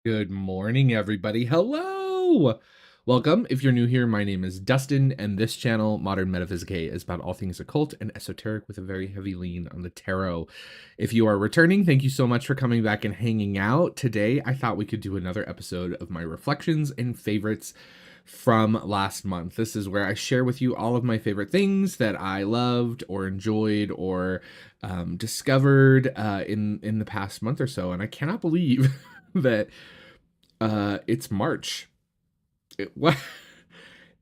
Good morning, everybody. Hello! Welcome. If you're new here, my name is Dustin, and this channel, Modern Metaphysicae, is about all things occult and esoteric with a very heavy lean on the tarot. If you are returning, thank you so much for coming back and hanging out. Today, I thought we could do another episode of my reflections and favorites from last month. This is where I share with you all of my favorite things that I loved or enjoyed or discovered in the past month or so. And I cannot believe that it's March. It was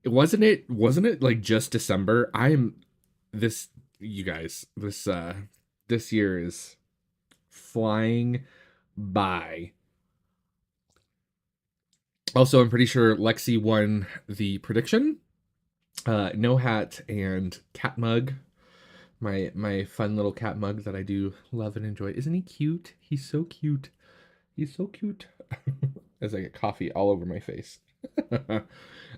wasn't it like just December? I'm this you guys, this year is flying by. Also, I'm pretty sure Lexi won the prediction. No hat and cat mug. My fun little cat mug that I do love and enjoy. Isn't he cute? He's so cute. He's so cute. As I get coffee all over my face.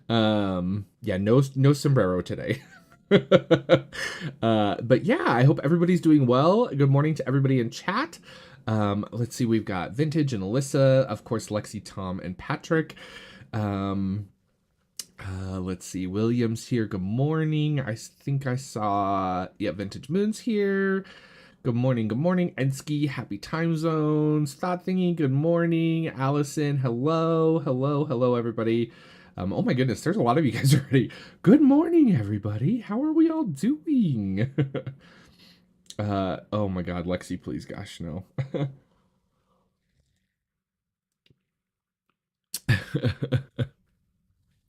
Yeah, no sombrero today. But yeah, I hope everybody's doing well. Good morning to everybody in chat. Let's see, we've got Vintage and Alyssa, of course, Lexi, Tom, and Patrick. Let's see, William's here. Good morning. I think I saw, yeah, Vintage Moon's here. Good morning, good morning. Ensky, happy time zones. Thought Thingy, good morning. Allison, hello, everybody. Oh my goodness, there's a lot of you guys already. Good morning, everybody. How are we all doing? Oh my god, Lexi, please, gosh, no.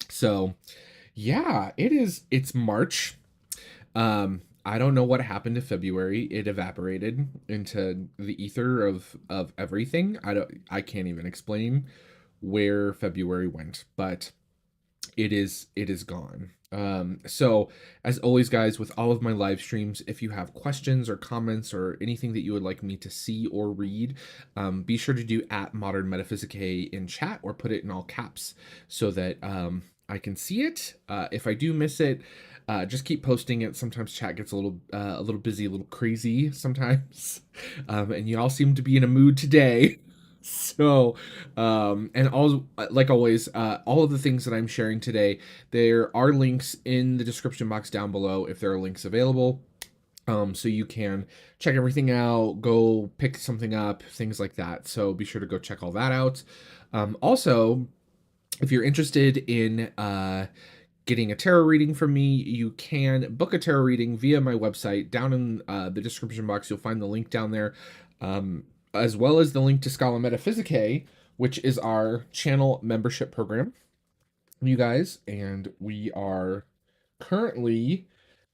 So, yeah, it's March. I don't know what happened to February. It evaporated into the ether of everything. I can't even explain where February went, but it is gone. So as always, guys, with all of my live streams, if you have questions or comments or anything that you would like me to see or read, be sure to do at Modern Metaphysicae in chat or put it in all caps so that I can see it. If I do miss it, just keep posting it. Sometimes chat gets a little busy, a little crazy sometimes, and you all seem to be in a mood today. So, and all, like always, all of the things that I'm sharing today, there are links in the description box down below if there are links available. So you can check everything out, go pick something up, things like that. So be sure to go check all that out. Also, if you're interested in getting a tarot reading from me, you can book a tarot reading via my website. Down in the description box, you'll find the link down there, as well as the link to Scala Metaphysicae, which is our channel membership program, you guys. And we are currently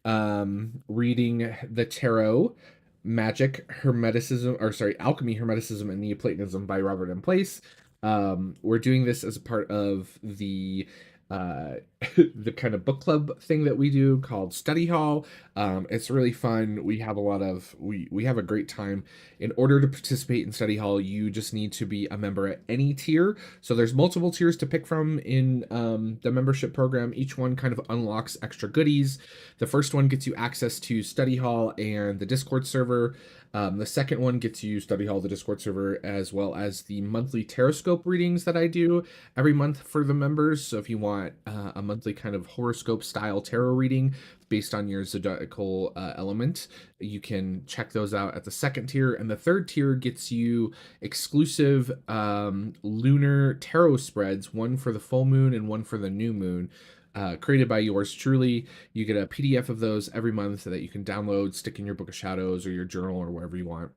reading the tarot Magic, Hermeticism, or sorry, Alchemy, Hermeticism, and Neoplatonism by Robert M. Place. We're doing this as a part of the the kind of book club thing that we do called Study Hall. It's really fun. We have we have a great time. In order to participate in Study Hall, you just need to be a member at any tier. So there's multiple tiers to pick from in the membership program. Each one kind of unlocks extra goodies. The first one gets you access to Study Hall and the Discord server. The second one gets you Study Hall, the Discord server, as well as the monthly Taroscope readings that I do every month for the members. So if you want a monthly kind of horoscope style tarot reading based on your zodiacal element, you can check those out at the second tier. And the third tier gets you exclusive lunar tarot spreads, one for the full moon and one for the new moon. Created by yours truly. You get a PDF of those every month so that you can download, stick in your book of shadows or your journal or wherever you want.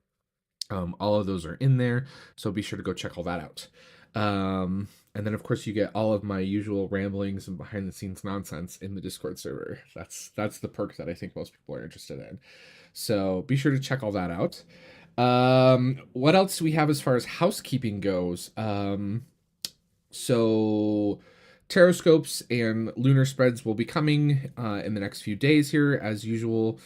All of those are in there, so be sure to go check all that out. And then of course you get all of my usual ramblings and behind the scenes nonsense in the Discord server. That's the perk that I think most people are interested in. So be sure to check all that out. What else do we have as far as housekeeping goes? So Taroscopes and lunar spreads will be coming in the next few days here, as usual.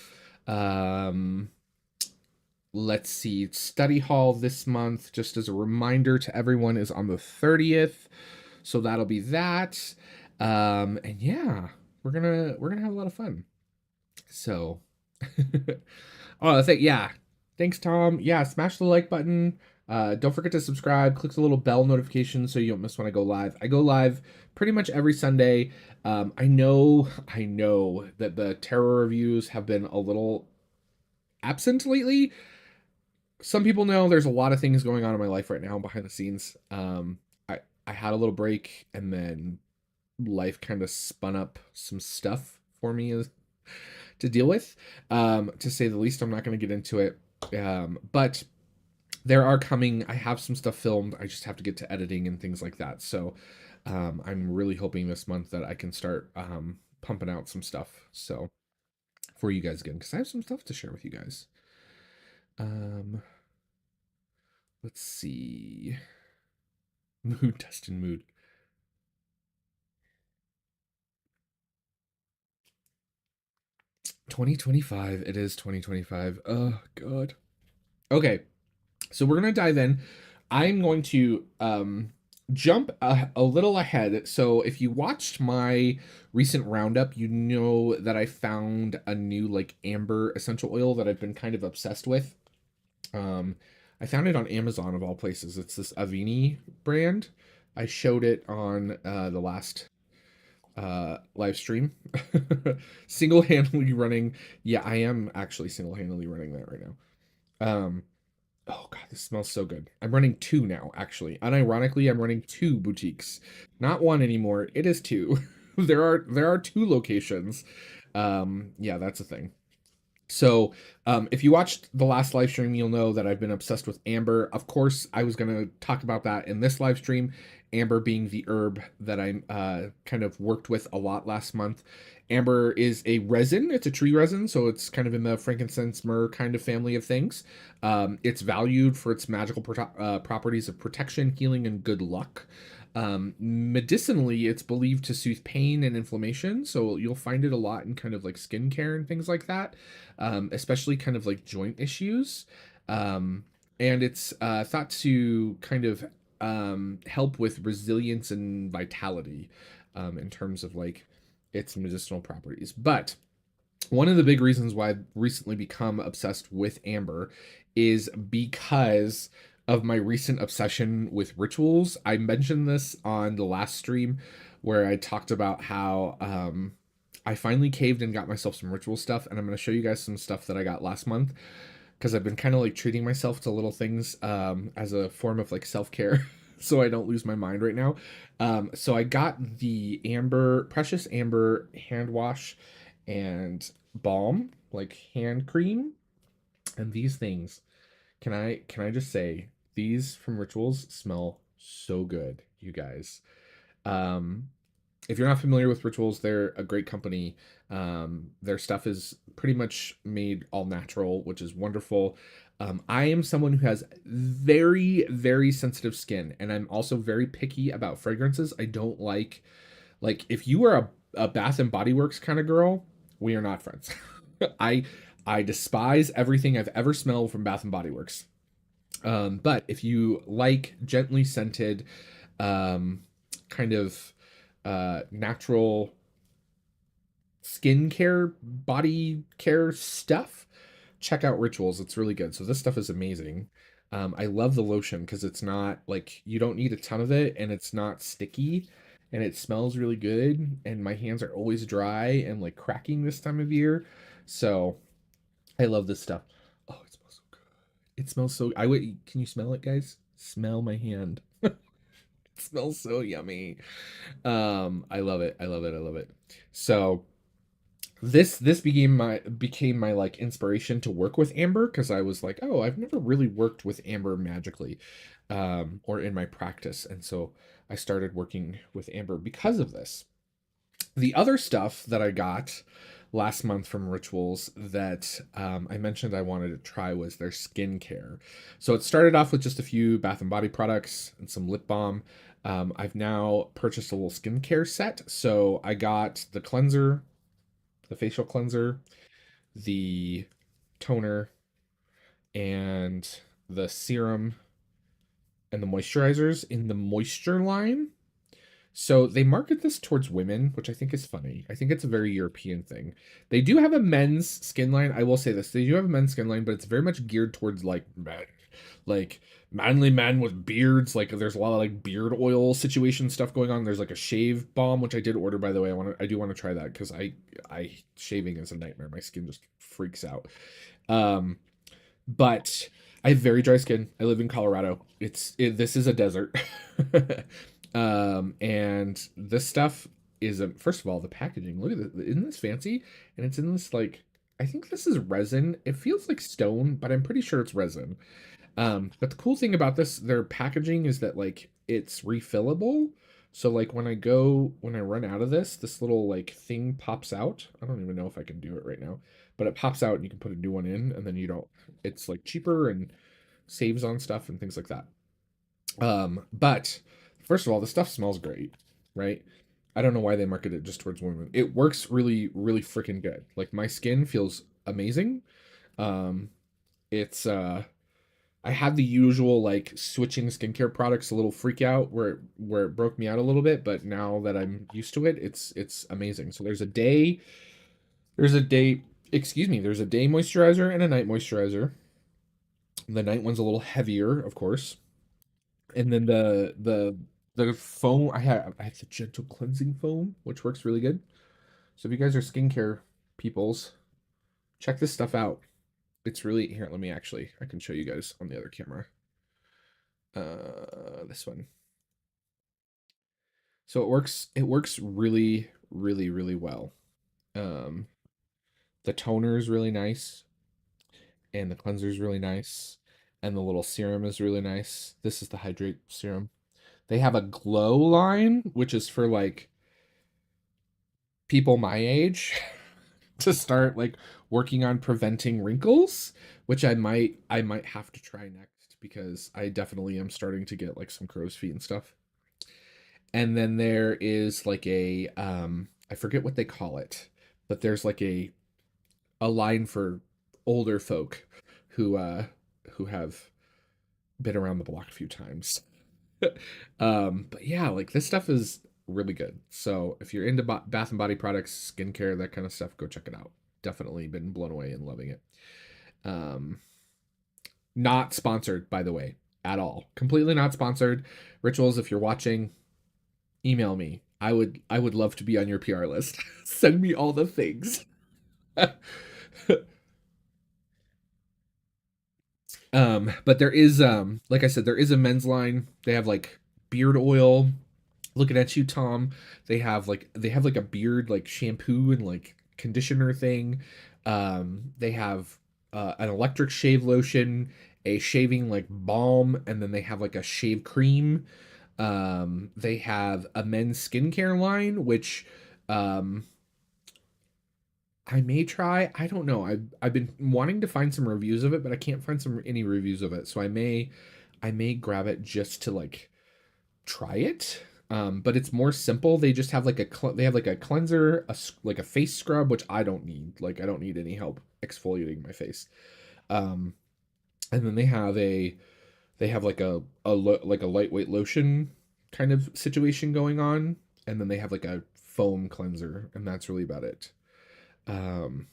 Let's see, Study Hall this month, just as a reminder to everyone, is on the 30th. So that'll be that. And yeah, we're gonna have a lot of fun. So, oh, yeah. Thanks, Tom. Yeah, smash the like button. Don't forget to subscribe. Click the little bell notification so you don't miss when I go live. I go live pretty much every Sunday. I know that the tarot reviews have been a little absent lately. Some people know there's a lot of things going on in my life right now behind the scenes. I had a little break, and then life kind of spun up some stuff for me to deal with. To say the least, I'm not going to get into it. But there are coming. I have some stuff filmed. I just have to get to editing and things like that. So I'm really hoping this month that I can start pumping out some stuff. So for you guys again, because I have some stuff to share with you guys. Um, let's see. Mood, Dustin, mood. 2025. It is 2025. Oh, God. Okay. So we're going to dive in. I'm going to jump a little ahead. So if you watched my recent roundup, you know that I found a new like amber essential oil that I've been kind of obsessed with. Um, I found it on Amazon of all places. It's this Avini brand. I showed it on the last live stream. Single-handedly running. Yeah, I am actually single-handedly running that right now. Oh god, this smells so good. I'm running two now, actually. Unironically, I'm running two boutiques. Not one anymore. It is two. There are two locations. Yeah, that's a thing. So, if you watched the last live stream, you'll know that I've been obsessed with amber. Of course, I was going to talk about that in this live stream. Amber being the herb that I kind of worked with a lot last month. Amber is a resin. It's a tree resin, so it's kind of in the frankincense myrrh kind of family of things. It's valued for its magical properties of protection, healing, and good luck. Medicinally, it's believed to soothe pain and inflammation, so you'll find it a lot in kind of like skincare and things like that, especially kind of like joint issues. Um, and it's thought to kind of help with resilience and vitality in terms of like its medicinal properties. But one of the big reasons why I've recently become obsessed with amber is because of my recent obsession with rituals. I mentioned this on the last stream where I talked about how I finally caved and got myself some ritual stuff, and I'm going to show you guys some stuff that I got last month because I've been kind of like treating myself to little things as a form of like self-care so I don't lose my mind right now. So I got the precious amber hand wash and balm, like hand cream, and these things. Can I just say these from Rituals smell so good, you guys. Um, if you're not familiar with Rituals, they're a great company. Their stuff is pretty much made all natural, which is wonderful. I am someone who has very, very sensitive skin, and I'm also very picky about fragrances. I don't like if you are a Bath and Body Works kind of girl, we are not friends. I I despise everything I've ever smelled from Bath and Body Works. But if you like gently scented, um, kind of natural skincare, body care stuff, check out Rituals. It's really good. So this stuff is amazing. I love the lotion because it's not like you don't need a ton of it and it's not sticky and it smells really good. And my hands are always dry and like cracking this time of year. So I love this stuff. Oh, it smells so good. It smells so. I would. Can you smell it, guys? Smell my hand. It smells so yummy. I love it. I love it. I love it. So this became my like inspiration to work with amber because I was like, oh, I've never really worked with amber magically, or in my practice, and so I started working with amber because of this. The other stuff that I got last month from Rituals that I mentioned I wanted to try was their skincare. So it started off with just a few Bath and Body products and some lip balm. I've now purchased a little skincare set. So I got the cleanser, the facial cleanser, the toner, and the serum and the moisturizers in the moisture line. So they market this towards women, which I think is funny. I think it's a very European thing. They do have a men's skin line. I will say this. They do have a men's skin line, but it's very much geared towards like men. Like manly men with beards. Like there's a lot of like beard oil situation stuff going on. There's like a shave balm, which I did order by the way. I do want to try that because I shaving is a nightmare. My skin just freaks out. Um but I have very dry skin. I live in Colorado. This is a desert. And this stuff is a first of all the packaging. Look at this. Isn't this fancy? And it's in this like I think this is resin. It feels like stone, but I'm pretty sure it's resin. But the cool thing about this, their packaging is that like it's refillable. So like when I run out of this little like thing pops out. I don't even know if I can do it right now, but it pops out and you can put a new one in and then you don't it's like cheaper and saves on stuff and things like that. But first of all, the stuff smells great, right? I don't know why they market it just towards women. It works really, really freaking good. Like my skin feels amazing. Um, it's I had the usual like switching skincare products a little freak out where it broke me out a little bit, but now that I'm used to it, it's amazing. So there's a day excuse me, there's a day moisturizer and a night moisturizer. The night one's a little heavier, of course. And then the foam I have the gentle cleansing foam, which works really good. So if you guys are skincare peoples, check this stuff out. It's really here, let me actually I can show you guys on the other camera. This one. So it works really, really, really well. Um the toner is really nice and the cleanser is really nice and the little serum is really nice. This is the hydrate serum. They have a glow line, which is for like people my age to start like working on preventing wrinkles, which I might have to try next because I definitely am starting to get like some crow's feet and stuff. And then there is like a I forget what they call it, but there's like a line for older folk who have been around the block a few times. But yeah, like this stuff is really good. So if you're into bath and body products, skincare, that kind of stuff, go check it out. Definitely been blown away and loving it. Um, Not sponsored, by the way, at all. Completely not sponsored. Rituals, if you're watching, email me. I would love to be on your PR list. Send me all the things. But there is like I said, there is a men's line. They have like beard oil. Looking at you, Tom. They have like a beard like shampoo and like conditioner thing. They have an electric shave lotion, a shaving like balm, and then they have like a shave cream. They have a men's skincare line, which um I may try. I don't know. I've been wanting to find some reviews of it, but I can't find some any reviews of it. So I may grab it just to like try it. But it's more simple. They just have like they have like a cleanser, like a face scrub, which I don't need. Like I don't need any help exfoliating my face. Um, and then they have like like a lightweight lotion kind of situation going on, and then they have like a foam cleanser, and that's really about it. Um,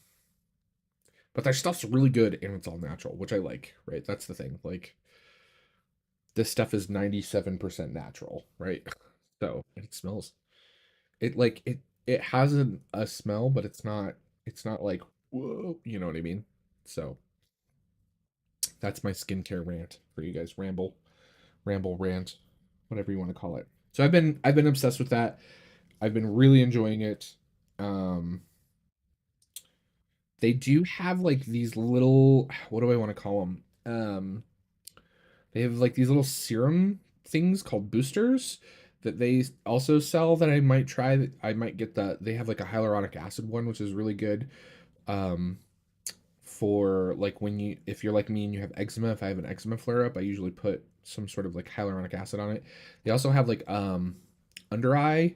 but their stuff's really good and it's all natural, which I like, right? That's the thing. Like this stuff is 97% natural, right? So it smells it has a smell, but it's not like whoa, you know what I mean? So that's my skincare rant for you guys. Ramble, rant, whatever you want to call it. So I've been obsessed with that. I've been really enjoying it. Um, they do have like these little what do I want to call them? They have like these little serum things called boosters that they also sell that I might try. I might get the they have like a hyaluronic acid one, which is really good. Um, for like when you if you're like me and you have eczema, if I have an eczema flare up, I usually put some sort of like hyaluronic acid on it. They also have like under eye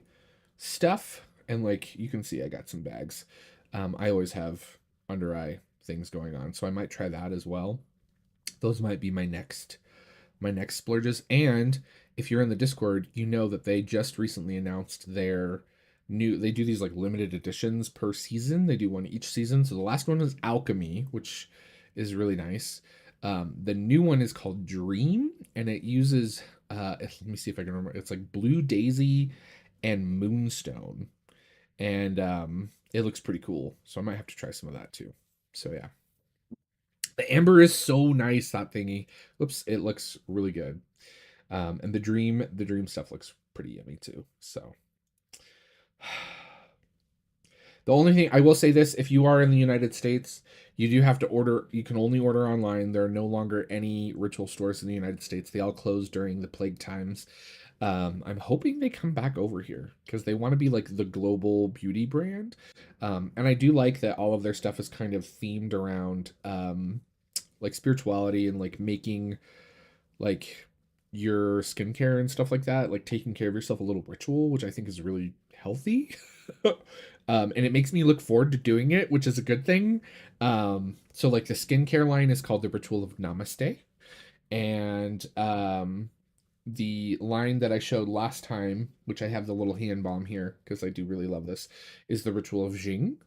stuff and like you can see I got some bags. I always have under eye things going on, so I might try that as well. Those might be my next my next splurges. And if you're in the Discord, you know that they just recently announced their new, they do these like limited editions per season. They do one each season. So the last one was Alchemy, which is really nice. The new one is called Dream, and it uses let me see if I can remember. It's like Blue Daisy and Moonstone, and it looks pretty cool. So I might have to try some of that too. So yeah, the amber is so nice. That thingy. Whoops, it looks really good. And the dream stuff looks pretty yummy too. So the only thing I will say this, if you are in the United States, you do have to order, you can only order online. There are no longer any ritual stores in the United States. They all closed during the plague times. I'm hoping they come back over here because they want to be like the global beauty brand. And I do like that all of their stuff is kind of themed around like spirituality and like making like your skincare and stuff like that, like taking care of yourself a little ritual, which I think is really healthy. And it makes me look forward to doing it, which is a good thing. So like the skincare line is called the Ritual of Namaste, and the line that I showed last time, which I have the little hand balm here because I do really love this, is the Ritual of Jing.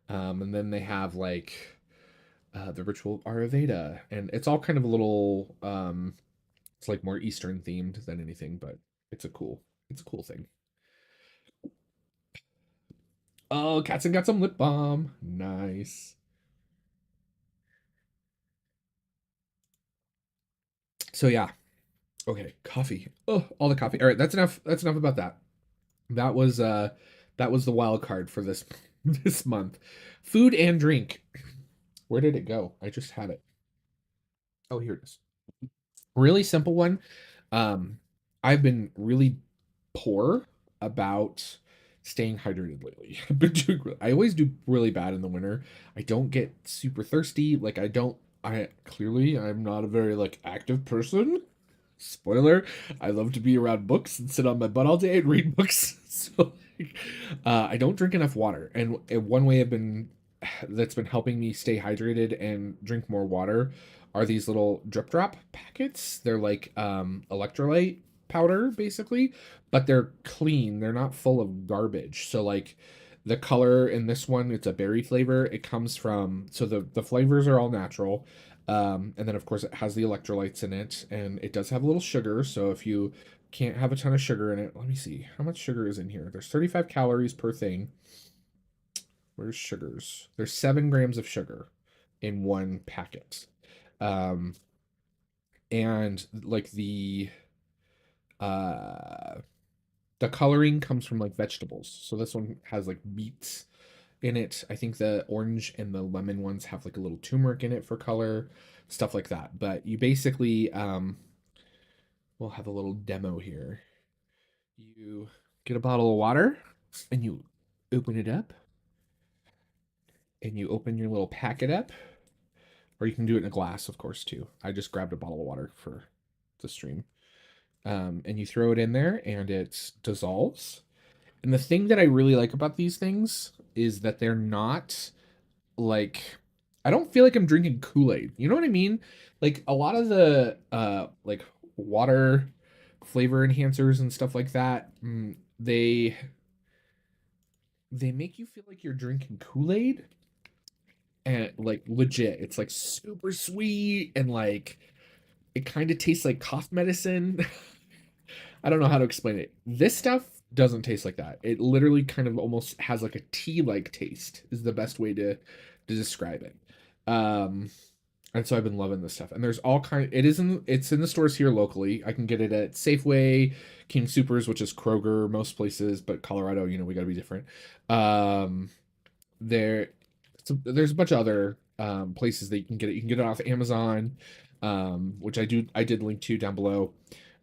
And then they have like the Ritual of Ayurveda, and it's all kind of a little it's like more Eastern themed than anything, but it's a cool thing. Oh, Katzen got some lip balm. Nice. So yeah. Okay, coffee. Oh, all the coffee. All right, that's enough. That's enough about that. That was that was the wild card for this this month. Food and drink. Where did it go? I just had it. Oh, here it is. Really simple one. Um, I've been really poor about staying hydrated lately. I've been doing, I always do really bad in the winter. I don't get super thirsty. Like I don't. I clearly I'm not a very like active person. Spoiler, I love to be around books and sit on my butt all day and read books. So like, I don't drink enough water. And one way I've been that's been helping me stay hydrated and drink more water are these little DripDrop packets. They're like electrolyte powder basically, but they're clean. They're not full of garbage. So like the color in this one, it's a berry flavor. It comes from, so the flavors are all natural. And then of course it has the electrolytes in it, and it does have a little sugar. So if you can't have a ton of sugar in it, let me see how much sugar is in here. There's 35 calories per thing. Where's sugars? There's 7 grams of sugar in one packet. Um, and like uh the coloring comes from like vegetables. So this one has like beets in it. I think the orange and the lemon ones have like a little turmeric in it for color, stuff like that. But you basically we'll have a little demo here. You get a bottle of water and you open it up, and you open your little packet up, or you can do it in a glass, of course, too. I just grabbed a bottle of water for the stream. And you throw it in there and it dissolves. And the thing that I really like about these things is that they're not like, I don't feel like I'm drinking Kool-Aid. You know what I mean? Like a lot of the like water flavor enhancers and stuff like that, they make you feel like you're drinking Kool-Aid, and like legit. It's like super sweet and like it kind of tastes like cough medicine. I don't know how to explain it. This stuff doesn't taste like that. It literally kind of almost has like a tea-like taste is the best way to describe it. Um and so I've been loving this stuff. And there's all kind it's in the stores here locally. I can get it at Safeway, King Supers, which is Kroger most places, but Colorado, we got to be different. Um there there's a bunch of other places that you can get it. You can get it off Amazon, which I did link to down below.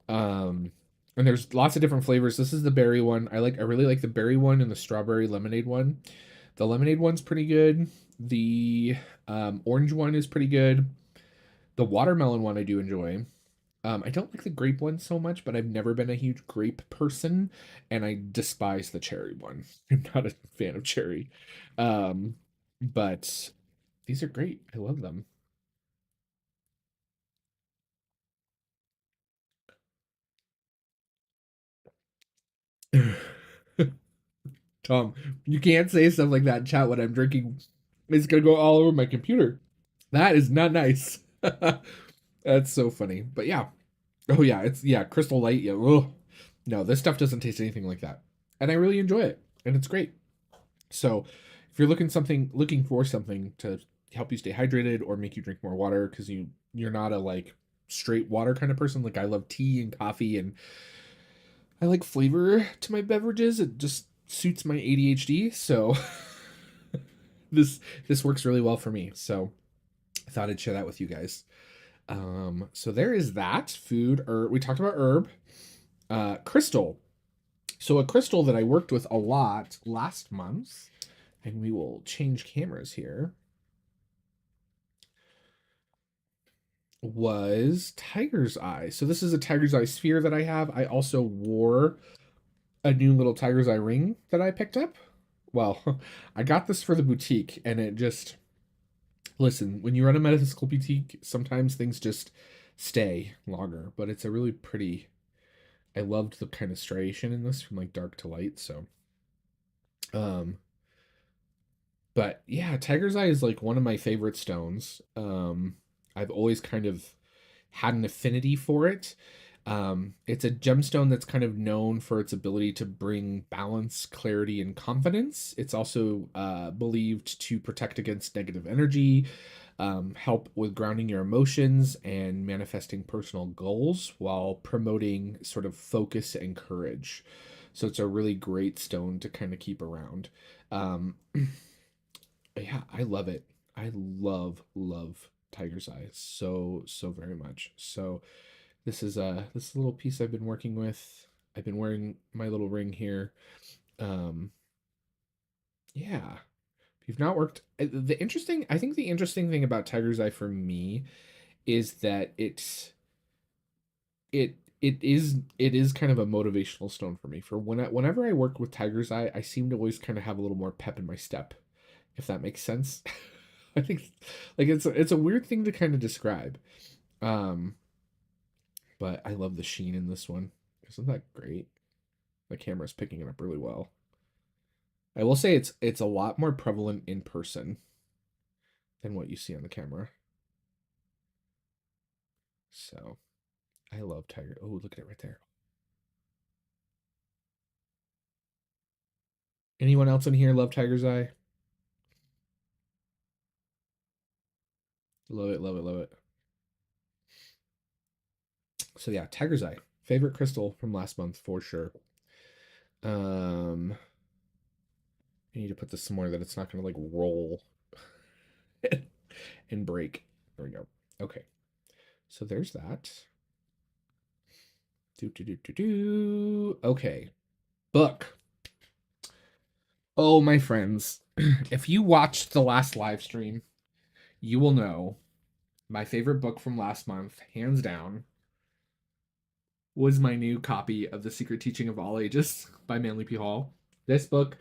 Um, and there's lots of different flavors. This is the berry one. I really like the berry one and the strawberry lemonade one. The lemonade one's pretty good. The orange one is pretty good. The watermelon one I do enjoy. I don't like the grape one so much, but I've never been a huge grape person, and I despise the cherry one. I'm not a fan of cherry. Um, but these are great. I love them. Tom, you can't say stuff like that in chat when I'm drinking. It's gonna go all over my computer. That is not nice. That's so funny. But yeah. Oh yeah, it's yeah, Crystal Light. Yeah. Ugh. No, this stuff doesn't taste anything like that. And I really enjoy it. And it's great. So if you're looking for something to help you stay hydrated or make you drink more water because you're not a like straight water kind of person. Like I love tea and coffee and I like flavor to my beverages. It just suits my ADHD. So this this works really well for me. So I thought I'd share that with you guys. So there is that food. Or we talked about herb, crystal. So a crystal that I worked with a lot last month, and we will change cameras here, was tiger's eye. So this is a tiger's eye sphere that I have. I also wore a new little tiger's eye ring that I picked up. Well, I got this for the boutique, and it just listen, when you run a metaphysical boutique, sometimes things just stay longer, but it's a really pretty. I loved the kind of striation in this from like dark to light, so um but yeah, tiger's eye is like one of my favorite stones. I've always kind of had an affinity for it. It's a gemstone that's kind of known for its ability to bring balance, clarity, and confidence. It's also believed to protect against negative energy, help with grounding your emotions, and manifesting personal goals while promoting sort of focus and courage. So it's a really great stone to kind of keep around. Um, yeah, I love it. I love tiger's eye so very much. So this little piece I've been working with. I've been wearing my little ring here. Um, yeah. If you've not worked, I think the interesting thing about tiger's eye for me is that it is kind of a motivational stone for me. For whenever I work with tiger's eye, I seem to always kind of have a little more pep in my step, if that makes sense. I think like it's a weird thing to kind of describe. Um, but I love the sheen in this one. Isn't that great? The camera's picking it up really well. I will say it's a lot more prevalent in person than what you see on the camera. So I love tiger. Oh, look at it right there. Anyone else in here love tiger's eye? Love it, love it, love it. So yeah, tiger's eye. Favorite crystal from last month for sure. I need to put this somewhere that it's not gonna like roll and break. There we go. Okay. So there's that. Okay. Book. Oh, my friends. If you watched the last live stream, you will know my favorite book from last month, hands down, was my new copy of The Secret Teaching of All Ages by Manly P. Hall. This book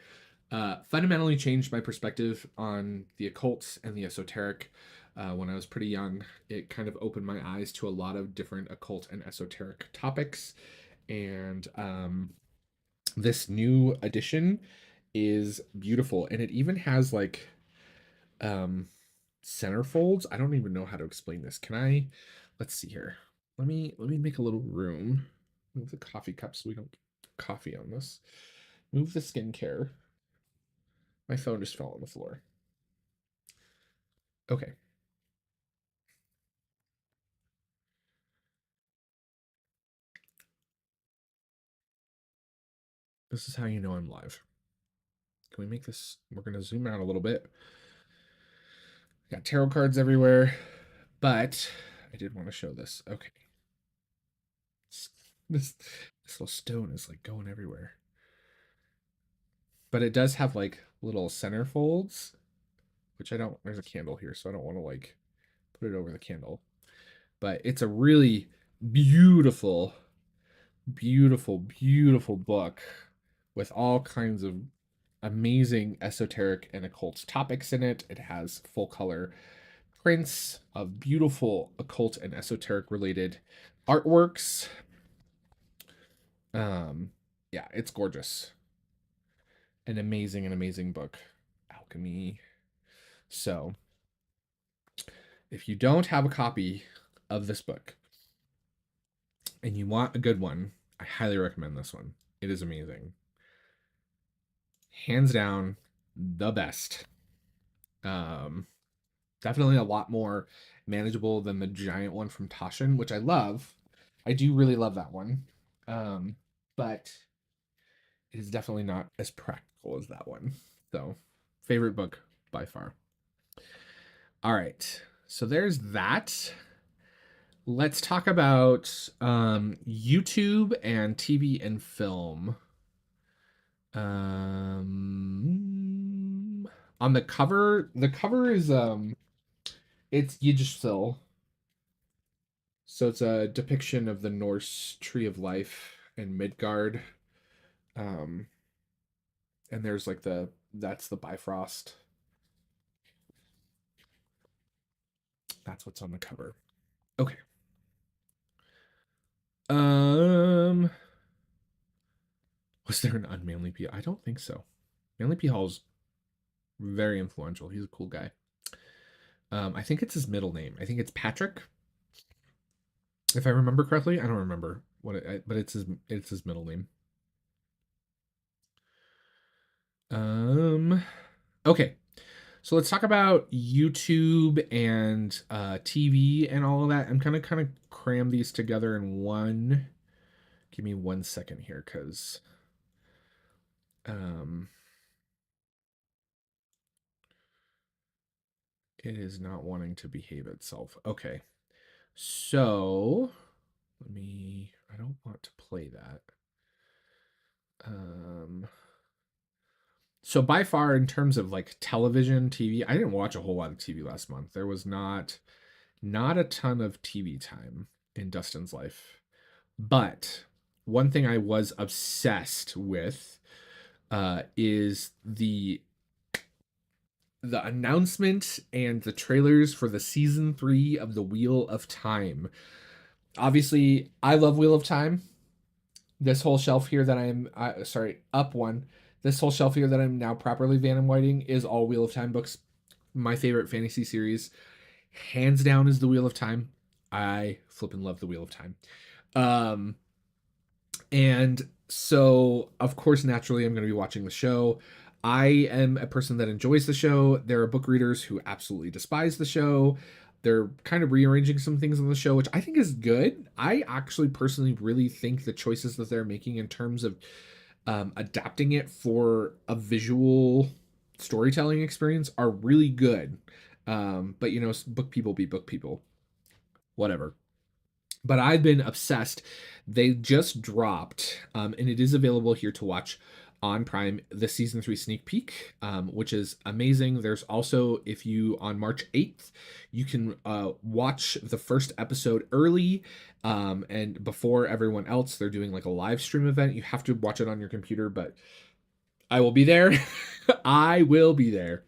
fundamentally changed my perspective on the occult and the esoteric. When I was pretty young, it kind of opened my eyes to a lot of different occult and esoteric topics. And this new edition is beautiful. And it even has like um, centerfolds. I don't even know how to explain this. Can I? Let's see here. Let me make a little room. Move the coffee cup so we don't get coffee on this. Move the skincare. My phone just fell on the floor. Okay. This is how you know I'm live. Can we make this? We're going to zoom out a little bit. Got tarot cards everywhere, but I did want to show this. Okay. This this little stone is like going everywhere. But it does have like little center folds, which I don't, there's a candle here, so I don't want to like put it over the candle. But it's a really beautiful, beautiful book with all kinds of amazing esoteric and occult topics in it. It has full color prints of beautiful occult and esoteric related artworks. Yeah, it's gorgeous. An amazing book. Alchemy. So, if you don't have a copy of this book and you want a good one, I highly recommend this one. It is amazing. Hands down, the best. Um, Definitely a lot more manageable than the giant one from Toshin, which I love. I do really love that one. But it is definitely not as practical as that one. So, favorite book by far. All right. So there's that. Let's talk about YouTube and TV and film. On the cover is it's Yggdrasil. So it's a depiction of the Norse tree of life in Midgard. Um, and there's like that's the Bifrost. That's what's on the cover. Okay. Um, was there an unmanly P? I don't think so. Manly P Hall's very influential. He's a cool guy. I think it's his middle name. I think it's Patrick, if I remember correctly. I don't remember but it's his middle name. Okay. So let's talk about YouTube and TV and all of that. I'm kind of cram these together in one. Give me 1 second here, because it is not wanting to behave itself. Okay. So I don't want to play that. So by far, in terms of like television, TV, I didn't watch a whole lot of TV last month. There was not a ton of TV time in Dustin's life. But one thing I was obsessed with is the announcement and the trailers for the season 3 of the Wheel of Time. Obviously, I love Wheel of Time. This whole shelf here that up one. This whole shelf here that I'm now properly Van and Whiting is all Wheel of Time books. My favorite fantasy series, hands down, is the Wheel of Time. I flippin' love the Wheel of Time. And so, of course, naturally, I'm going to be watching the show. I am a person that enjoys the show. There are book readers who absolutely despise the show. They're kind of rearranging some things on the show, which I think is good. I actually personally really think the choices that they're making in terms of adapting it for a visual storytelling experience are really good. But you know, book people be book people. Whatever. But I've been obsessed. They just dropped, and it is available here to watch on Prime, the season 3 sneak peek, which is amazing. There's also, if you on March 8th, you can watch the first episode early, and before everyone else. They're doing like a live stream event. You have to watch it on your computer, but I will be there. I will be there.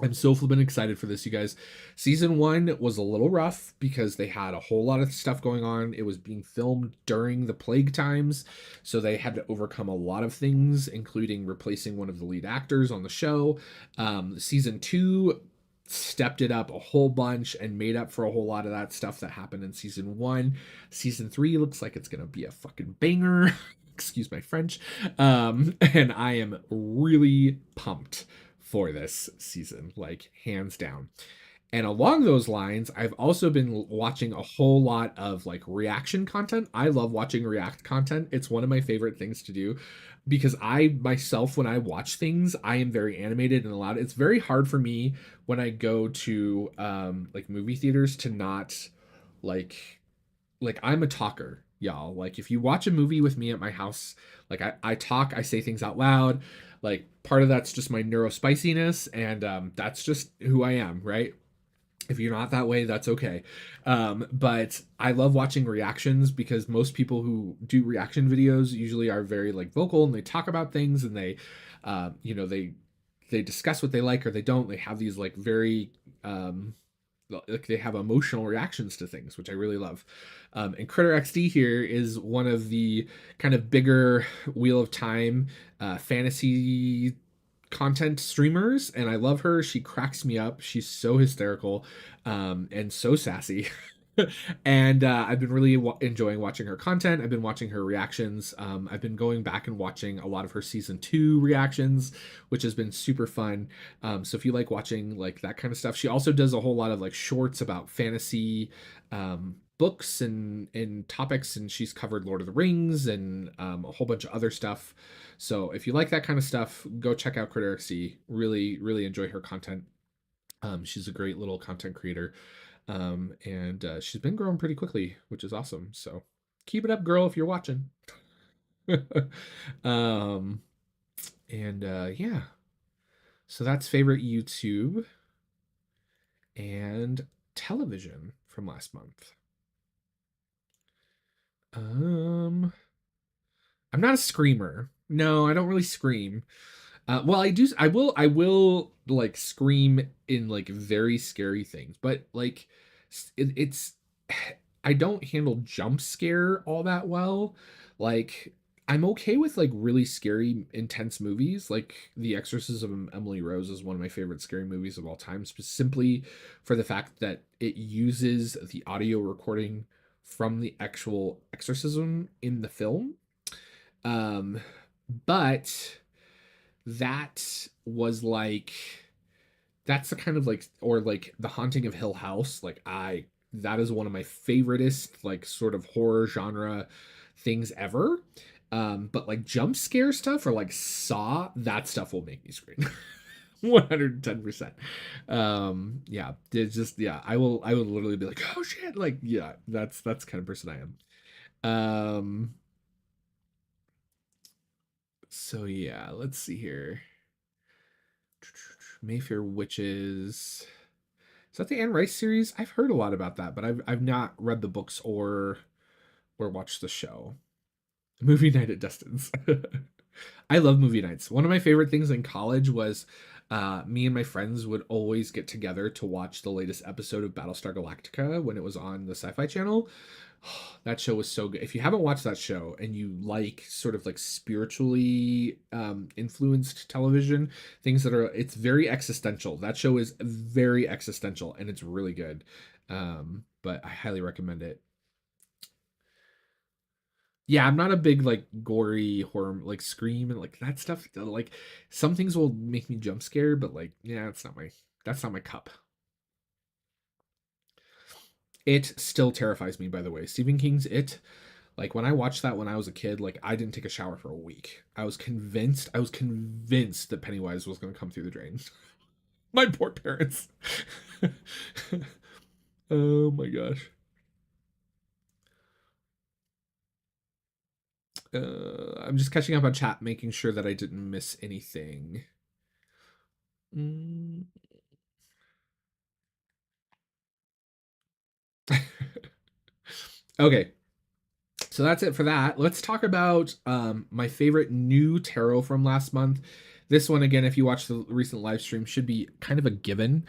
I'm so flippin' excited for this, you guys. Season 1 was a little rough because they had a whole lot of stuff going on. It was being filmed during the plague times, so they had to overcome a lot of things, including replacing one of the lead actors on the show. Season 2 stepped it up a whole bunch and made up for a whole lot of that stuff that happened in season 1. Season 3 looks like it's gonna be a fucking banger. Excuse my French. And I am really pumped for this season, like hands down. And along those lines, I've also been watching a whole lot of like reaction content. I love watching react content. It's one of my favorite things to do because I myself, when I watch things, I am very animated and allowed. It's very hard for me when I go to like movie theaters to not like I'm a talker, y'all. Like if you watch a movie with me at my house, like I talk, I say things out loud. Like part of that's just my neurospiciness, and that's just who I am, right? If you're not that way, that's okay. But I love watching reactions because most people who do reaction videos usually are very like vocal and they talk about things and they, you know, they discuss what they like or they don't. They have these like very like they have emotional reactions to things, which I really love. And Critter XD here is one of the kind of bigger Wheel of Time fantasy content streamers, and I love her. She cracks me up. She's so hysterical, and so sassy. And I've been really enjoying watching her content. I've been watching her reactions. I've been going back and watching a lot of her season 2 reactions, which has been super fun. So if you like watching like that kind of stuff, she also does a whole lot of like shorts about fantasy books and topics, and she's covered Lord of the Rings and a whole bunch of other stuff. So if you like that kind of stuff, go check out Critter XC. Really, really enjoy her content. She's a great little content creator, and she's been growing pretty quickly, which is awesome. So keep it up, girl, if you're watching. um, and yeah, so that's favorite YouTube and television from last month. Um, I'm not a screamer. No, I don't really scream. Well, I do. I will. I will like scream in like very scary things, but like it's. I don't handle jump scare all that well. Like I'm okay with like really scary, intense movies. Like The Exorcism of Emily Rose is one of my favorite scary movies of all time, simply for the fact that it uses the audio recording from the actual exorcism in the film. Um, but that was like that's the kind of like or like The Haunting of Hill House. Like I that is one of my favoriteest like sort of horror genre things ever. But like jump scare stuff or like Saw, that stuff will make me scream. 110%. Yeah, it's just yeah, I will literally be like, oh shit, like yeah, that's the kind of person I am. So yeah, let's see here. Mayfair Witches. Is that the Anne Rice series? I've heard a lot about that, but I've not read the books or watched the show. Movie night at Destin's. I love movie nights. One of my favorite things in college was me and my friends would always get together to watch the latest episode of Battlestar Galactica when it was on the Sci-Fi Channel. That show was so good. If you haven't watched that show and you like sort of like spiritually influenced television, things that are it's very existential. That show is very existential and it's really good. But I highly recommend it. Yeah, I'm not a big like gory horror like scream and like that stuff. Like some things will make me jump scare, but like yeah, that's not my cup. It still terrifies me, by the way. Stephen King's It, like when I watched that when I was a kid, like I didn't take a shower for a week. I was convinced that Pennywise was going to come through the drain. My poor parents. Oh my gosh. I'm just catching up on chat, making sure that I didn't miss anything. Mm. Okay, so that's it for that. Let's talk about my favorite new tarot from last month. This one, again, if you watch the recent live stream, should be kind of a given.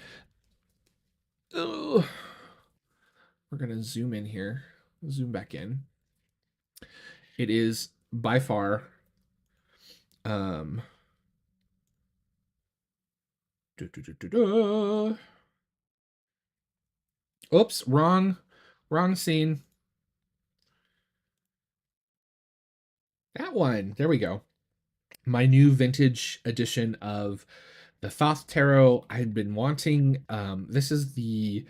Ugh. We're gonna zoom in here, zoom back in. It is by far, um, duh, duh, duh, duh, duh. Oops, wrong scene. That one. There we go. My new vintage edition of the Thoth Tarot. I had been wanting. This is a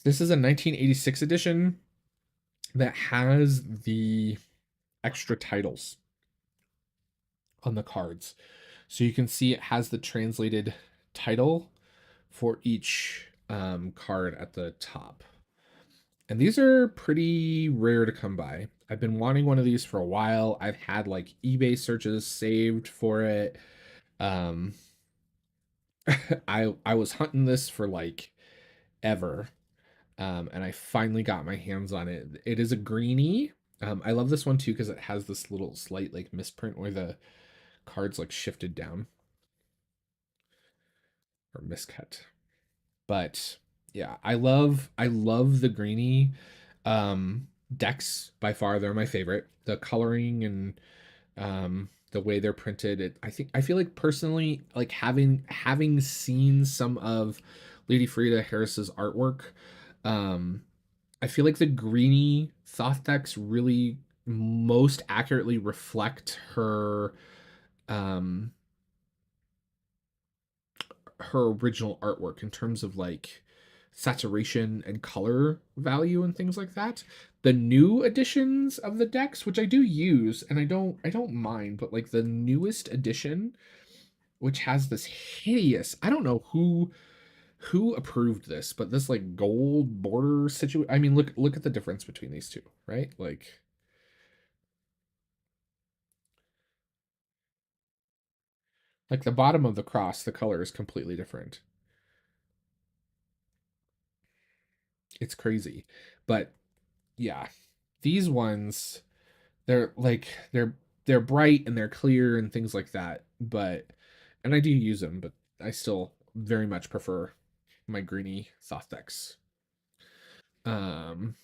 1986 edition that has the extra titles on the cards. So you can see it has the translated title for each card at the top. And these are pretty rare to come by. I've been wanting one of these for a while. I've had like eBay searches saved for it. Um, I was hunting this for like ever. And I finally got my hands on it. It is a greenie. I love this one too because it has this little slight like misprint where the cards like shifted down or miscut. But Yeah, I love the greeny decks by far. They're my favorite. The coloring and the way they're printed, I feel like personally, like having seen some of Lady Frida Harris's artwork, um I feel like the greeny Thoth decks really most accurately reflect um her original artwork in terms of like saturation and color value and things like that. The new editions of the decks, which I do use and I don't mind, but like the newest edition, which has this hideous, I don't know who approved this, but this like gold border situation. I mean, look at the difference between these two, right? Like the bottom of the cross, the color is completely different. It's crazy. But yeah, these ones, they're like they're bright and they're clear and things like that. But and I do use them, but I still very much prefer my greeny soft decks. Um,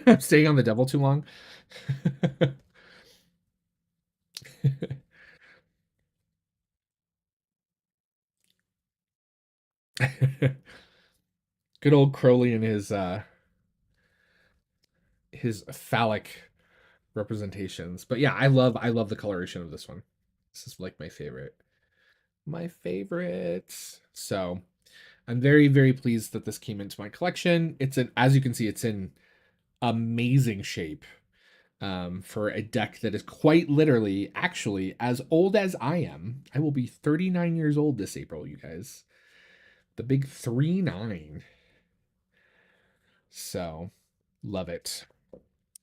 I'm staying on the devil too long. Good old Crowley and his phallic representations. But yeah, I love the coloration of this one. This is like my favorite. My favorite. So I'm very, very pleased that this came into my collection. It's an, as you can see, it's in amazing shape for a deck that is quite literally, actually, as old as I am. I will be 39 years old this April, you guys. The big 3-9. So, love it.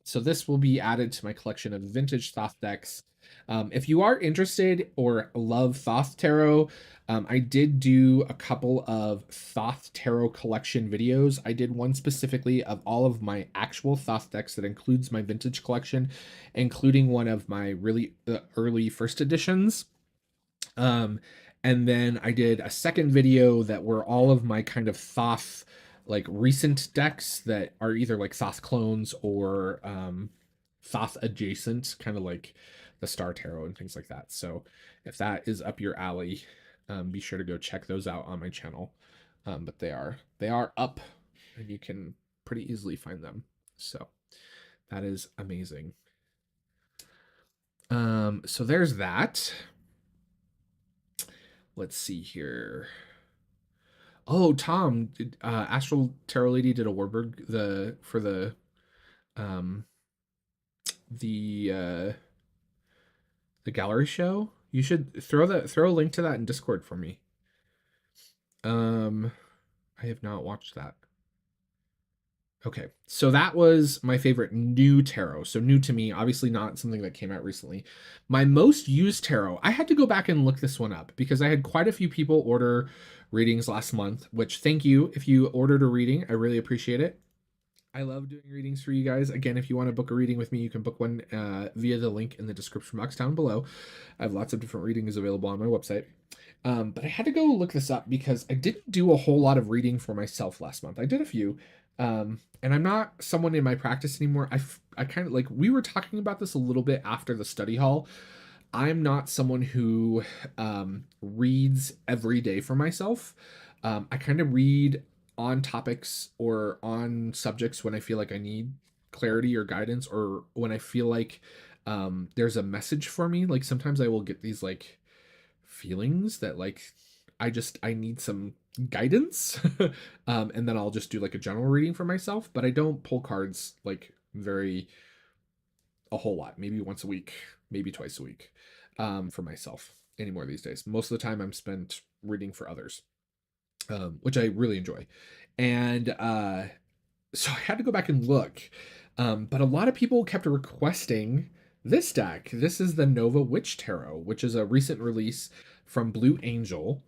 So this will be added to my collection of vintage Thoth decks. If you are interested or love Thoth Tarot, I did do a couple of Thoth Tarot collection videos. I did one specifically of all of my actual Thoth decks that includes my vintage collection, including one of my really early first editions. Um, and then I did a second video that were all of my kind of Thoth like recent decks that are either like Thoth clones or Thoth adjacent, kind of like the Star Tarot and things like that. So if that is up your alley, be sure to go check those out on my channel. But they are up and you can pretty easily find them. So that is amazing. So there's that. Let's see here. Oh, Tom, Astral Tarot Lady did a Warburg the for um the the gallery show. You should throw a link to that in Discord for me. Um, I have not watched that. Okay, so that was my favorite new tarot. So new to me, obviously not something that came out recently. My most used tarot, I had to go back and look this one up because I had quite a few people order readings last month, which thank you if you ordered a reading. I really appreciate it. I love doing readings for you guys. Again, if you want to book a reading with me, you can book one via the link in the description box down below. I have lots of different readings available on my website. But I had to go look this up because I didn't do a whole lot of reading for myself last month. I did a few. And I'm not someone in my practice anymore. I kind of like, we were talking about this a little bit after the study hall. I'm not someone who reads every day for myself. I kind of read on topics or on subjects when I feel like I need clarity or guidance, or when I feel like there's a message for me. Like sometimes I will get these like feelings that like I need some guidance, and then I'll just do like a general reading for myself. But I don't pull cards like very a whole lot, maybe once a week, maybe twice a week, for myself anymore these days. Most of the time I'm spent reading for others, which I really enjoy. And so I had to go back and look. But a lot of people kept requesting this deck. This is the Nova Witch Tarot, which is a recent release from Blue Angel.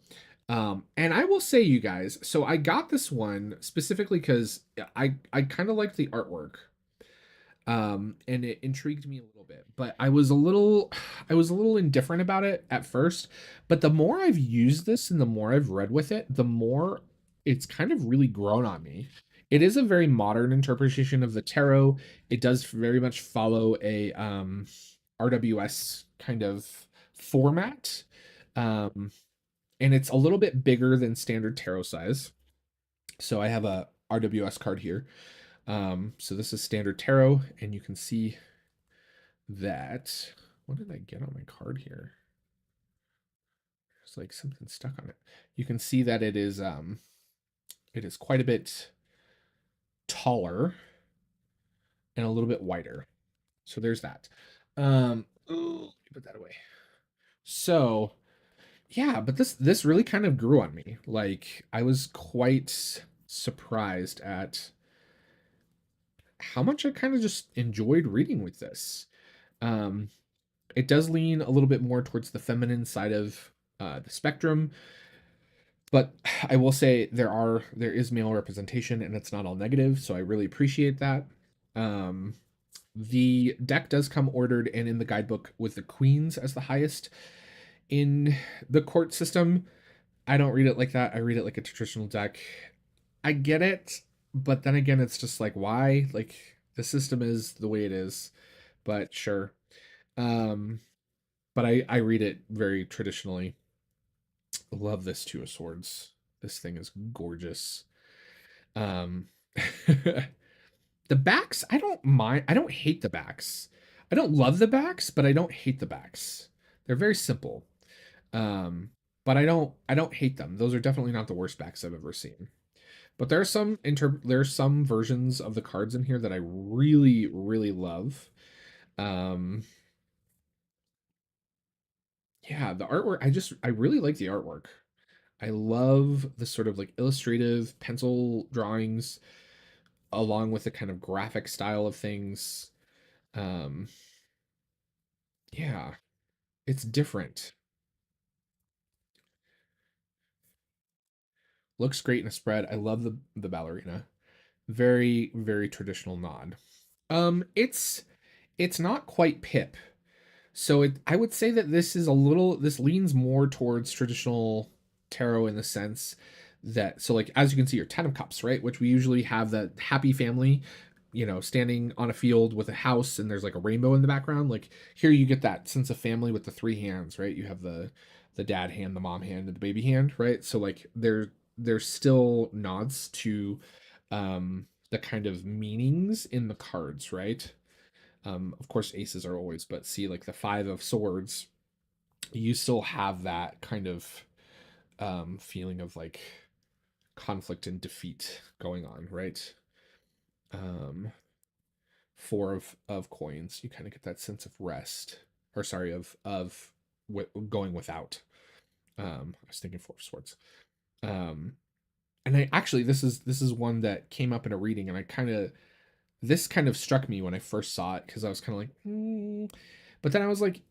And I will say, you guys, so I got this one specifically because I kind of liked the artwork. And it intrigued me a little bit, but I was a little indifferent about it at first. But the more I've used this and the more I've read with it, the more it's kind of really grown on me. It is a very modern interpretation of the tarot. It does very much follow a RWS kind of format. Um, and it's a little bit bigger than standard tarot size. So I have a RWS card here. So this is standard tarot, and you can see that. What did I get on my card here? There's like something stuck on it. You can see that it is quite a bit taller and a little bit wider. So there's that. Put that away. So yeah, but this really kind of grew on me. Like I was quite surprised at how much I kind of just enjoyed reading with this. Um, it does lean a little bit more towards the feminine side of the spectrum, but I will say there is male representation and it's not all negative, so I really appreciate that. Um, the deck does come ordered and in the guidebook with the queens as the highest in the court system. I don't read it like that. I read it like a traditional deck. I get it, but then again, it's just like why? Like the system is the way it is. But sure. Um, but I read it very traditionally. Love this Two of Swords. This thing is gorgeous. Um, the backs, I don't mind. I don't hate the backs. I don't love the backs, but I don't hate the backs. They're very simple. But I don't hate them. Those are definitely not the worst backs I've ever seen. But there are some versions of the cards in here that I really really love. Um, yeah, the artwork I really like the artwork. I love the sort of like illustrative pencil drawings along with the kind of graphic style of things. Um, yeah, it's different. Looks great in a spread. I love the ballerina. Very very traditional nod. It's not quite Pip. So I would say that this leans more towards traditional tarot in the sense that so like as you can see your 10 of cups, right, which we usually have the happy family, standing on a field with a house and there's like a rainbow in the background. Like here you get that sense of family with the three hands, right? You have the dad hand, the mom hand, and the baby hand, right? So like there's still nods to the kind of meanings in the cards, right? Of course, aces are always, but see, like the five of swords, you still have that kind of feeling of like conflict and defeat going on, right? Um, four of coins, you kind of get that sense of rest, or sorry, going without. I was thinking four of swords. Um, and I actually this is one that came up in a reading, and this kind of struck me when I first saw it because I was kind of like, but then I was like,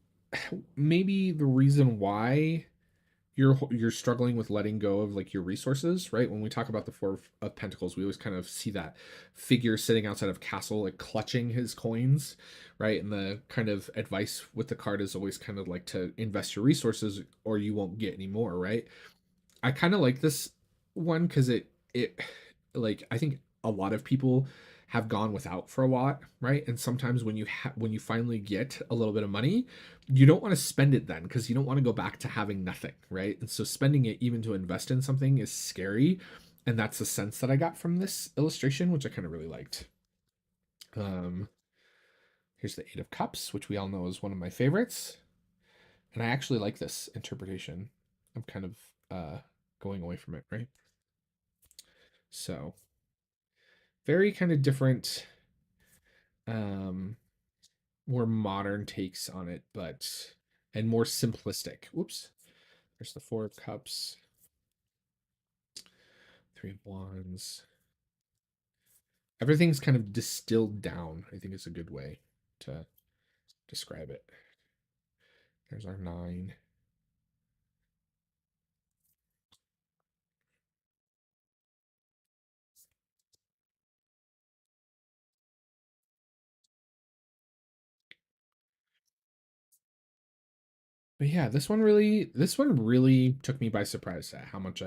maybe the reason why you're struggling with letting go of like your resources, right? When we talk about the four of pentacles, we always kind of see that figure sitting outside of a castle, like clutching his coins, right? And the kind of advice with the card is always kind of like to invest your resources or you won't get any more, right? I kind of like this one because it like I think a lot of people have gone without for a lot, right? And sometimes when you finally get a little bit of money, you don't want to spend it then because you don't want to go back to having nothing, right? And so spending it even to invest in something is scary, and that's the sense that I got from this illustration, which I kind of really liked. Um, Here's the Eight of Cups, which we all know is one of my favorites, and I actually like this interpretation. I'm kind of going away from it, right? So very kind of different, um, more modern takes on it, but and more simplistic. Whoops. There's the Four of Cups, Three of Wands. Everything's kind of distilled down, I think is a good way to describe it. There's our nine. But yeah, this one really took me by surprise at how much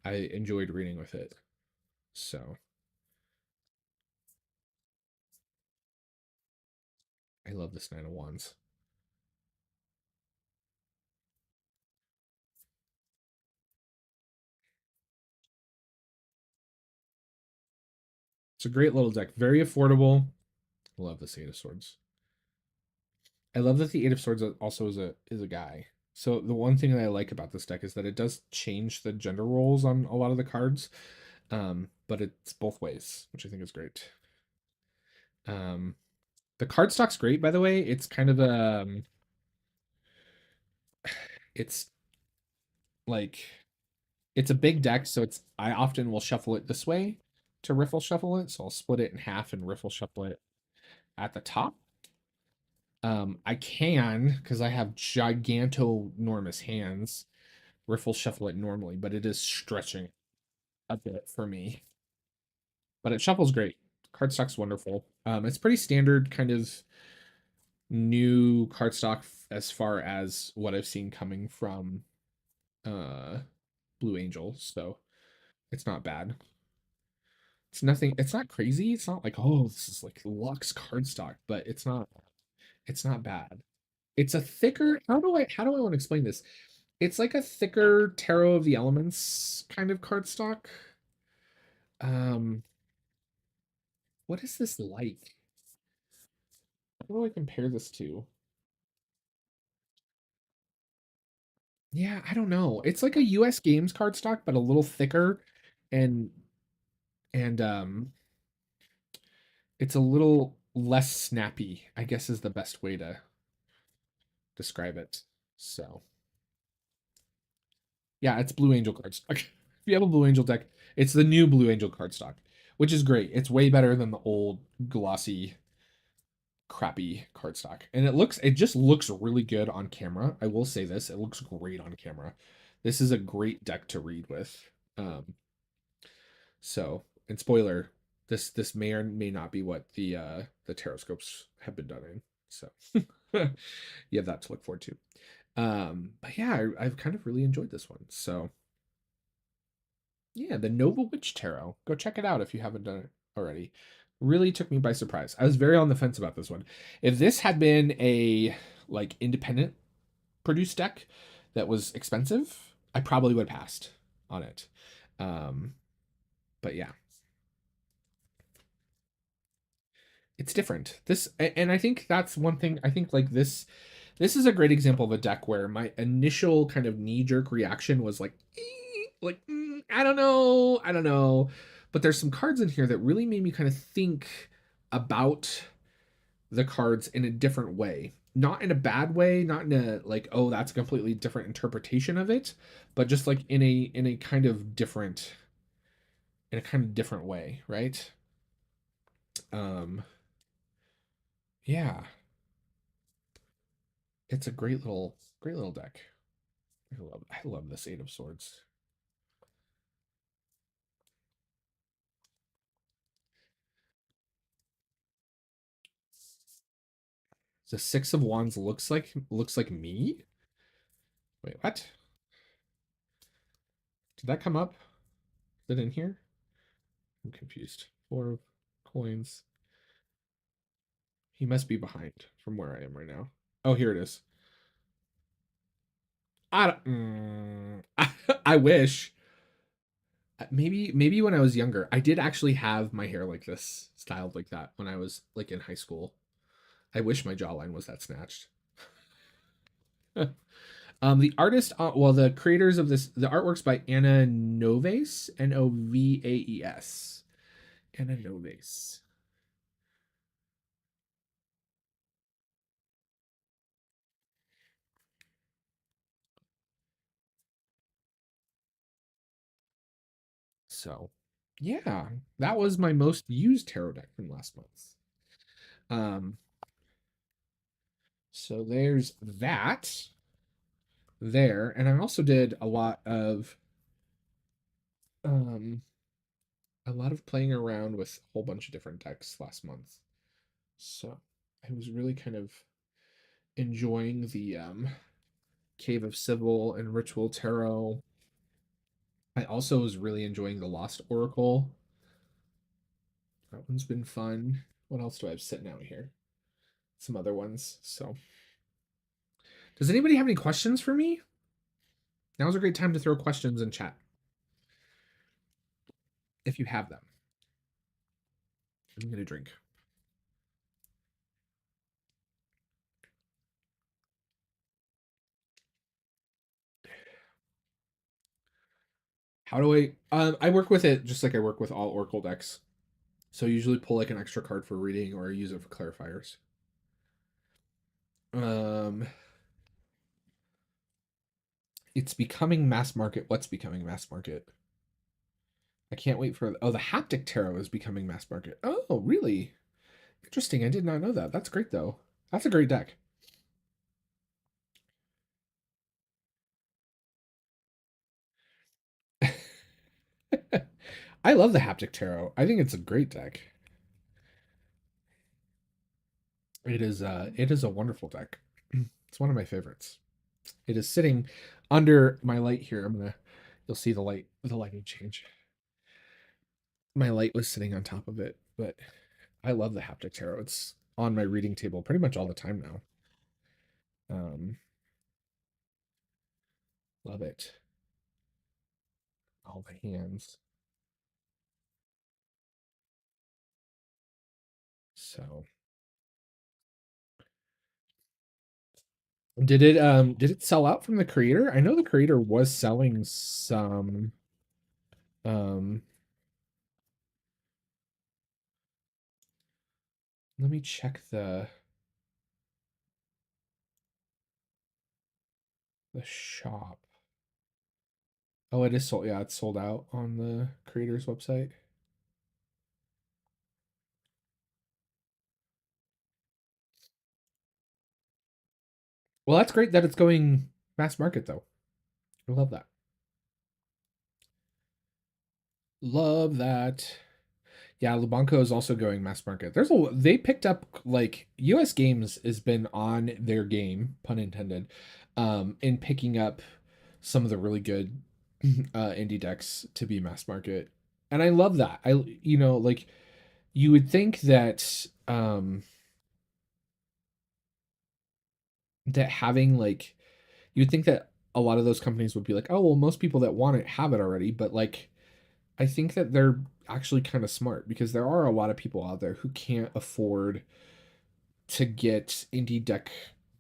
I enjoyed reading with it. So I love this Nine of Wands. It's a great little deck, very affordable. I love this Eight of Swords. I love that the Eight of Swords also is a guy. So the one thing that I like about this deck is that it does change the gender roles on a lot of the cards, but it's both ways, which I think is great. Um, the card stock's great, by the way. It's kind of it's like it's a big deck, so it's I often will shuffle it this way to riffle shuffle it. So I'll split it in half and riffle shuffle it at the top. I can because I have giganto-enormous hands. Riffle shuffle it normally, but it is stretching a bit for me. But it shuffles great. Cardstock's wonderful. It's pretty standard kind of new cardstock as far as what I've seen coming from uh Blue Angel, so it's not bad. It's nothing, it's not crazy. It's not like, oh, this is like Lux cardstock, but it's not bad. It's a thicker, how do I want to explain this? It's like a thicker Tarot of the Elements kind of cardstock. Um, what is this like? What do I compare this to? Yeah, I don't know. It's like a US Games cardstock, but a little thicker and and it's a little less snappy, I guess is the best way to describe it. So yeah, it's Blue Angel cardstock. If you have a Blue Angel deck, it's the new Blue Angel cardstock, which is great. It's way better than the old glossy, crappy cardstock. And it just looks really good on camera. I will say this, it looks great on camera. This is a great deck to read with. So, and spoiler, this may or may not be what the tarot scopes have been done in. So you have that to look forward to. But yeah, I've kind of really enjoyed this one. So yeah, the Noble Witch Tarot. Go check it out if you haven't done it already. Really took me by surprise. I was very on the fence about this one. If this had been a like independent produced deck that was expensive, I probably would have passed on it. Um, but yeah, it's different. And I think that's one thing. I think like this is a great example of a deck where my initial kind of knee jerk reaction was like, I don't know. But there's some cards in here that really made me kind of think about the cards in a different way. Not in a bad way, not in a like, oh, that's a completely different interpretation of it, but just like in a kind of different way, right? Um, yeah, it's a great little deck. I love this Eight of Swords. The Six of Wands looks like me. Wait, what? Did that come up? Is it in here? I'm confused. Four of coins. He must be behind from where I am right now. Oh, here it is. I don't, I wish. Maybe when I was younger, I did actually have my hair like this, styled like that when I was like in high school. I wish my jawline was that snatched. The artist, well, the creators of the artwork's by Anna Noves, Novaes. Anna Noves. So, yeah, that was my most used tarot deck from last month. Um, so there's that there, and I also did um a lot of playing around with a whole bunch of different decks last month. So I was really kind of enjoying the Cave of Civil and Ritual Tarot. I also was really enjoying the Lost Oracle. That one's been fun. What else do I have sitting out here? Some other ones. So, does anybody have any questions for me? Now's a great time to throw questions in chat if you have them. I'm gonna drink. How do I work with it just like I work with all Oracle decks. So I usually pull like an extra card for reading or use it for clarifiers. Um, it's becoming mass market. What's becoming mass market? I can't wait for. Oh, the haptic tarot is becoming mass market. Oh, really? Interesting. I did not know that. That's great though. That's a great deck. I love the haptic tarot. I think it's a great deck. It is a wonderful deck. It's one of my favorites. It is sitting under my light here. You'll see the lighting change. My light was sitting on top of it, but I love the haptic tarot. It's on my reading table pretty much all the time now. Um, love it. All the hands. So, did it sell out from the creator? I know the creator was selling some um let me check the shop. Oh, it is sold. Yeah, it's sold out on the creator's website. Well, that's great that it's going mass market though. I love that. Love that. Yeah, Lubanco is also going mass market. They picked up like US Games has been on their game, pun intended, in picking up some of the really good indie decks to be mass market. And I love that. Like you would think that that having like you'd think that a lot of those companies would be like, "Oh, well, most people that want it have it already," but like I think that they're actually kind of smart because there are a lot of people out there who can't afford to get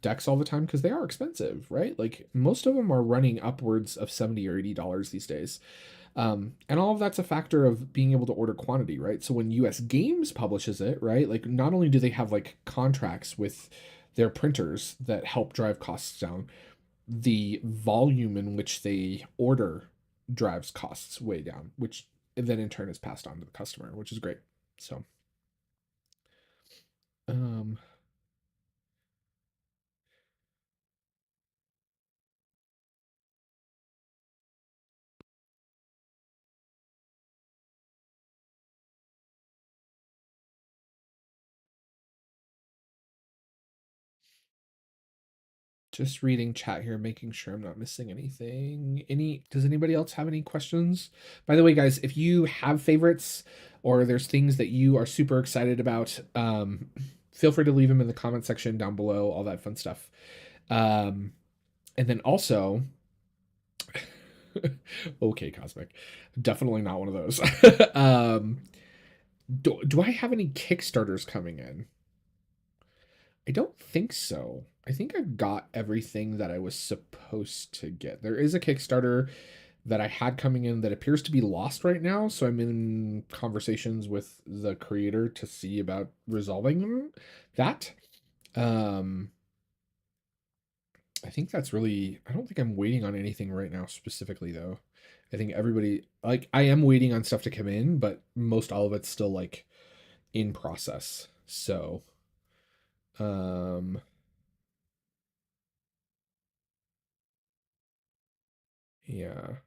decks all the time because they are expensive, right? Like most of them are running upwards of $70 or $80 these days. And all of that's a factor of being able to order quantity, right? So when US Games publishes it, right, like not only do they have like contracts with their printers that help drive costs down, the volume in which they order drives costs way down, which then in turn is passed on to the customer, which is great. So, um, just reading chat here, making sure I'm not missing anything. Does anybody else have any questions? By the way, guys, if you have favorites or there's things that you are super excited about, feel free to leave them in the comment section down below, all that fun stuff. And then also, okay, Cosmic, definitely not one of those. Do I have any Kickstarters coming in? I don't think so. I think I've got everything that I was supposed to get. There is a Kickstarter that I had coming in that appears to be lost right now, so I'm in conversations with the creator to see about resolving that. Um I think that's really I don't think I'm waiting on anything right now specifically though. I think everybody like I am waiting on stuff to come in, but most all of it's still like in process. So, um yeah.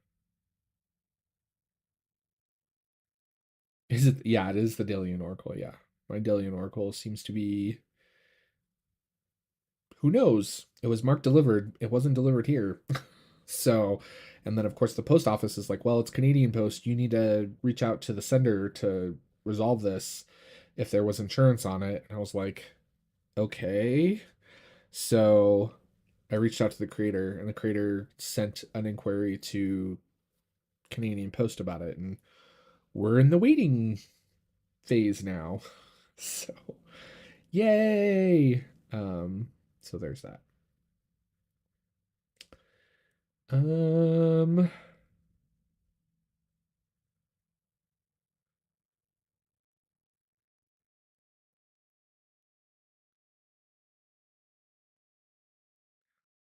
Is it? Yeah, it is the Delian Oracle. Yeah, my Delian Oracle seems to be. Who knows? It was marked delivered. It wasn't delivered here, so And then of course the post office is like, well, it's Canadian Post. You need to reach out to the sender to resolve this if there was insurance on it. And I was like, okay. So I reached out to the creator, and the creator sent an inquiry to Canadian Post about it, and we're in the waiting phase now. So, yay! So there's that. Um,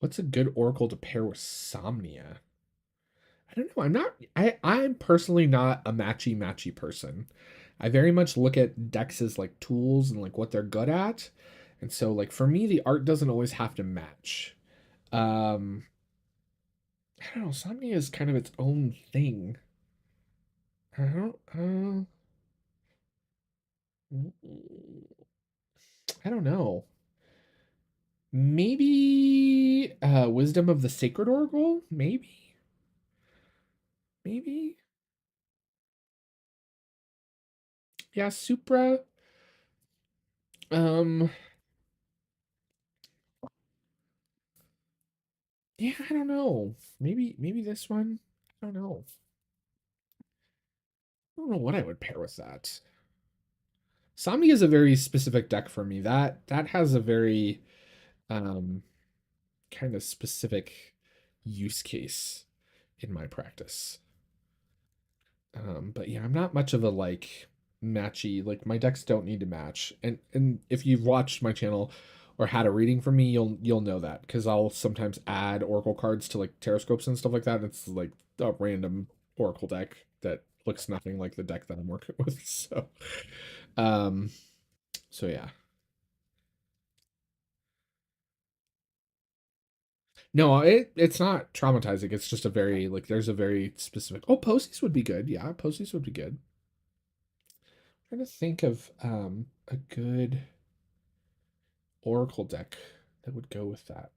what's a good oracle to pair with Somnia? I don't know. I'm personally not a matchy person. I very much look at decks as like tools and like what they're good at. And so like for me the art doesn't always have to match. Um I don't know, Somnia is kind of its own thing. I don't I don't know. Maybe Wisdom of the Sacred Oracle? Maybe. Maybe. Yeah, Supra. Um yeah, I don't know. Maybe this one. I don't know. I don't know what I would pair with that. Sami is a very specific deck for me. That has a very um kind of specific use case in my practice. But yeah, I'm not much of a like matchy. Like my decks don't need to match. And if you've watched my channel or had a reading from me, you'll know that because I'll sometimes add oracle cards to like teroscopes and stuff like that. It's like a random oracle deck that looks nothing like the deck that I'm working with. Um, so yeah. No, it's not traumatizing. It's just a very like there's a very specific. Oh, posies would be good. Yeah, posies would be good. I'm trying to think of a good oracle deck that would go with that.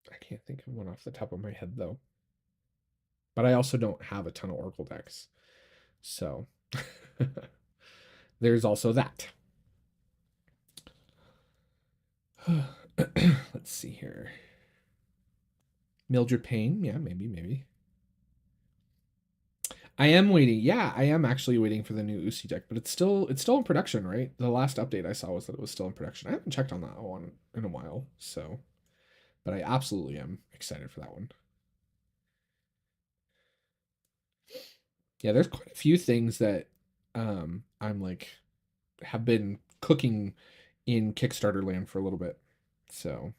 I can't think of one off the top of my head though. But I also don't have a ton of oracle decks. So there's also that. Let's see here. Mildred Payne, yeah, maybe. I am waiting. Yeah, I am actually waiting for the new Usi deck, but it's still in production, right? The last update I saw was that it was still in production. I haven't checked on that one in a while, so but I absolutely am excited for that one. Yeah, there's quite a few things that I'm like have been cooking in Kickstarter land for a little bit. So,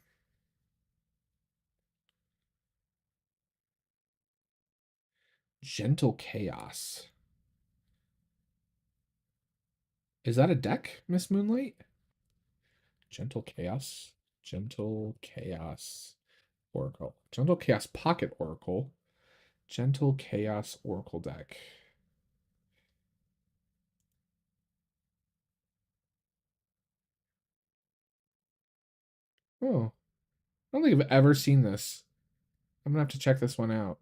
Gentle Chaos. Is that a deck, Miss Moonlight? Gentle Chaos. Gentle Chaos Oracle. Gentle Chaos Pocket Oracle. Gentle Chaos Oracle deck. Oh, I don't think I've ever seen this. I'm gonna have to check this one out.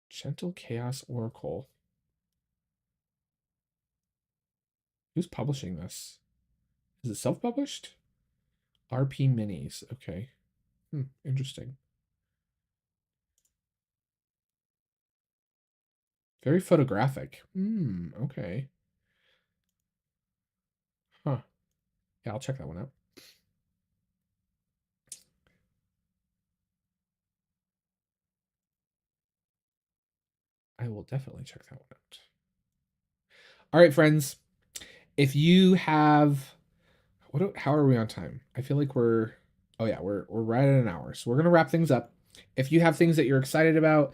Gentle Chaos Oracle. Who's publishing this? Is it self-published? RP Minis. Okay. Interesting. Very photographic. Okay. Huh. Yeah, I'll check that one out. I will definitely check that one out. All right, friends. If you have how are we on time? I feel like we're oh yeah, we're right at an hour. So we're gonna wrap things up. If you have things that you're excited about,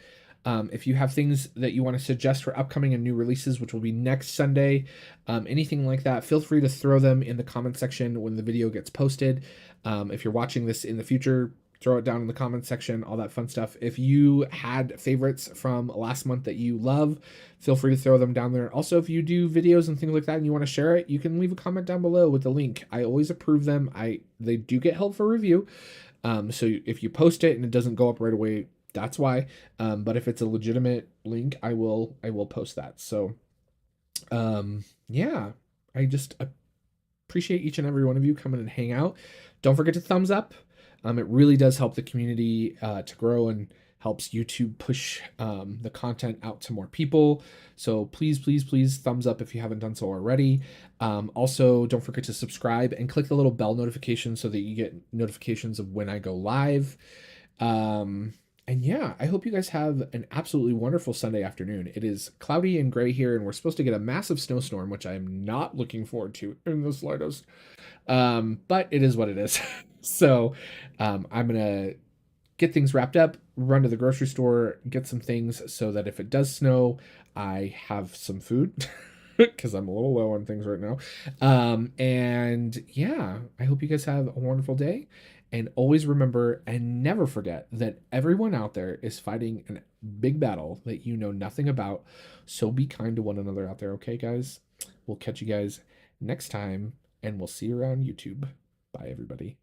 if you have things that you want to suggest for upcoming and new releases, which will be next Sunday, anything like that, feel free to throw them in the comment section when the video gets posted. If you're watching this in the future, throw it down in the comments section, all that fun stuff. If you had favorites from last month that you love, feel free to throw them down there. Also, if you do videos and things like that and you want to share it, you can leave a comment down below with the link. I always approve them. They do get held for review. So if you post it and it doesn't go up right away, that's why. But if it's a legitimate link, I will post that. So yeah, I just appreciate each and every one of you coming and hang out. Don't forget to thumbs up. It really does help the community to grow and helps YouTube push the content out to more people. So please, please, please thumbs up if you haven't done so already. Also, don't forget to subscribe and click the little bell notification so that you get notifications of when I go live. And yeah, I hope you guys have an absolutely wonderful Sunday afternoon. It is cloudy and gray here, and we're supposed to get a massive snowstorm, which I am not looking forward to in the slightest. But it is what it is. So I'm gonna get things wrapped up, run to the grocery store, get some things so that if it does snow, I have some food because I'm a little low on things right now. And yeah, I hope you guys have a wonderful day. And always remember and never forget that everyone out there is fighting a big battle that you know nothing about. So be kind to one another out there, okay, guys? We'll catch you guys next time, and we'll see you around YouTube. Bye, everybody.